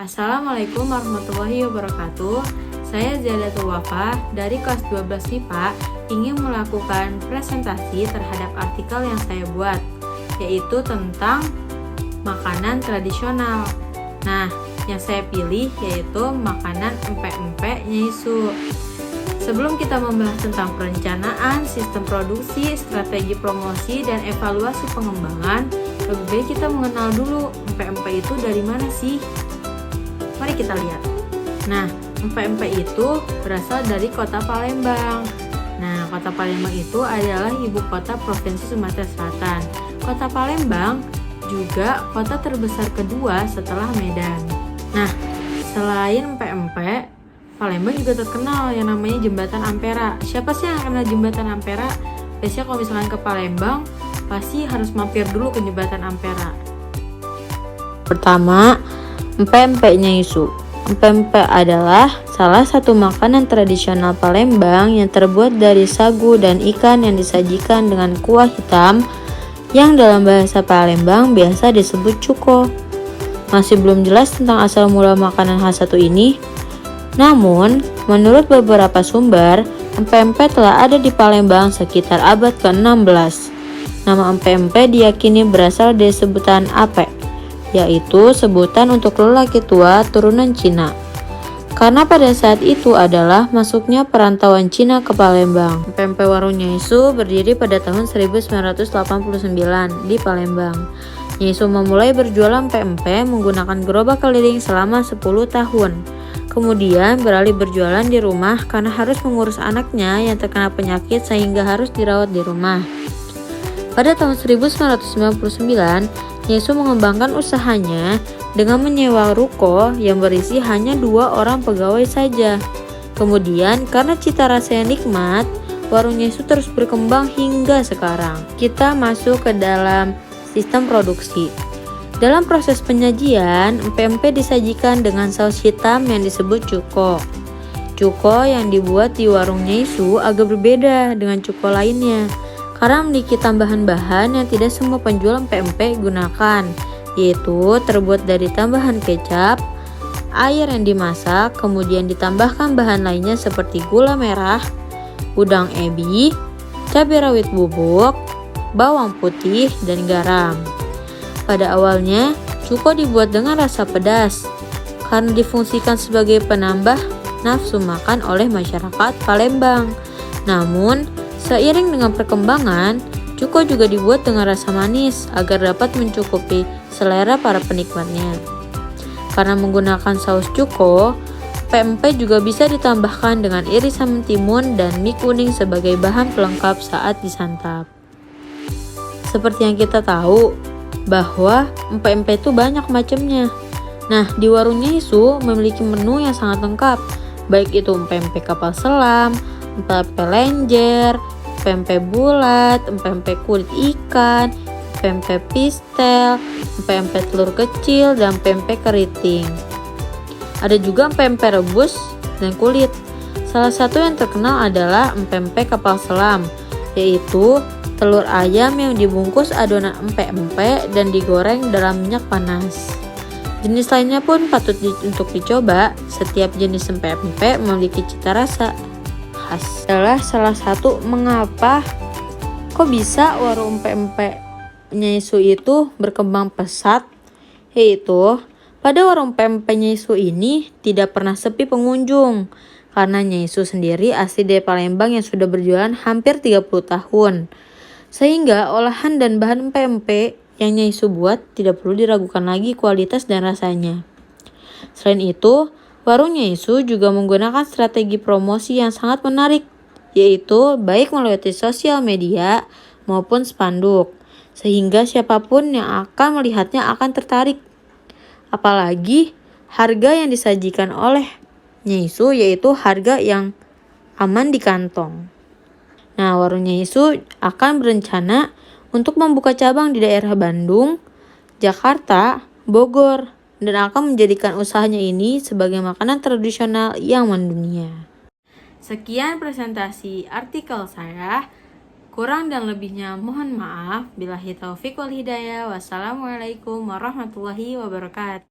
Assalamualaikum warahmatullahi wabarakatuh. Saya Zaliatul Wafa dari kelas 12 MIPA ingin melakukan presentasi terhadap artikel yang saya buat, yaitu tentang makanan tradisional. Nah, yang saya pilih yaitu makanan empek-empek Nyai Su. Sebelum kita membahas tentang perencanaan, sistem produksi, strategi promosi, dan evaluasi pengembangan, lebih baik kita mengenal dulu empek-empek itu dari mana sih? Mari kita lihat. Nah, empek-empek itu berasal dari kota Palembang. Nah, kota Palembang itu adalah ibu kota Provinsi Sumatera Selatan. Kota Palembang juga kota terbesar kedua setelah Medan. Nah, selain empek-empek, Palembang juga terkenal yang namanya Jembatan Ampera. Siapa sih yang kenal Jembatan Ampera? Biasanya kalau misalkan ke Palembang, pasti harus mampir dulu ke Jembatan Ampera. Pertama, empek-empek Nyai Su. Empek-empek adalah salah satu makanan tradisional Palembang yang terbuat dari sagu dan ikan yang disajikan dengan kuah hitam yang dalam bahasa Palembang biasa disebut cuko. Masih belum jelas tentang asal mula makanan khas satu ini. Namun, menurut beberapa sumber, empek-empek telah ada di Palembang sekitar abad ke-16. Nama empek-empek diyakini berasal dari sebutan apek, yaitu sebutan untuk lelaki tua turunan Cina. Karena pada saat itu adalah masuknya perantauan Cina ke Palembang. Empek-empek warung Nyai Su berdiri pada tahun 1989 di Palembang. Nyai Su memulai berjualan empek-empek menggunakan gerobak keliling selama 10 tahun. Kemudian beralih berjualan di rumah karena harus mengurus anaknya yang terkena penyakit sehingga harus dirawat di rumah. Pada tahun 1999, Nyai Su mengembangkan usahanya dengan menyewa ruko yang berisi hanya 2 orang pegawai saja. Kemudian karena cita rasa yang nikmat, warung Nyai Su terus berkembang hingga sekarang. Kita masuk ke dalam sistem produksi. Dalam proses penyajian, empek-empek disajikan dengan saus hitam yang disebut cuko. Cuko yang dibuat di warung Nyai Su agak berbeda dengan cuko lainnya, karena memiliki tambahan bahan yang tidak semua penjual empek-empek gunakan, yaitu terbuat dari tambahan kecap, air yang dimasak, kemudian ditambahkan bahan lainnya seperti gula merah, udang ebi, cabai rawit bubuk, bawang putih, dan garam. Pada awalnya, cuko dibuat dengan rasa pedas, karena difungsikan sebagai penambah nafsu makan oleh masyarakat Palembang. Namun, seiring dengan perkembangan, cuko juga dibuat dengan rasa manis agar dapat mencukupi selera para penikmatnya. Karena menggunakan saus cuko, empek-empek juga bisa ditambahkan dengan irisan mentimun dan mie kuning sebagai bahan pelengkap saat disantap. Seperti yang kita tahu, bahwa empek-empek itu banyak macamnya. Nah, di warung Nyai Su memiliki menu yang sangat lengkap, baik itu empek-empek kapal selam, empek-empek lenjer, empek-empek bulat, empek-empek kulit ikan, empek-empek pistel, empek-empek telur kecil, dan empek-empek keriting. Ada juga empek-empek rebus dan kulit. Salah satu yang terkenal adalah empek-empek kapal selam, yaitu telur ayam yang dibungkus adonan empek-empek dan digoreng dalam minyak panas. Jenis lainnya pun patut untuk dicoba. Setiap jenis empek-empek memiliki cita rasa khas. Adalah salah satu mengapa kok bisa warung empek-empek Nyai Su itu berkembang pesat, yaitu pada warung empek-empek Nyai Su ini tidak pernah sepi pengunjung, karena Nyai Su sendiri asli dari Palembang yang sudah berjualan hampir 30 tahun. Sehingga olahan dan bahan empek-empek yang Nyai Su buat tidak perlu diragukan lagi kualitas dan rasanya. Selain itu, warung Nyai Su juga menggunakan strategi promosi yang sangat menarik, yaitu baik melalui sosial media maupun spanduk, sehingga siapapun yang akan melihatnya akan tertarik. Apalagi harga yang disajikan oleh Nyai Su yaitu harga yang aman di kantong. Nah, warung Nyai Su akan berencana untuk membuka cabang di daerah Bandung, Jakarta, Bogor, dan akan menjadikan usahanya ini sebagai makanan tradisional yang mendunia. Sekian presentasi artikel saya. Kurang dan lebihnya mohon maaf. Billahi taufiq wal hidayah. Wassalamualaikum warahmatullahi wabarakatuh.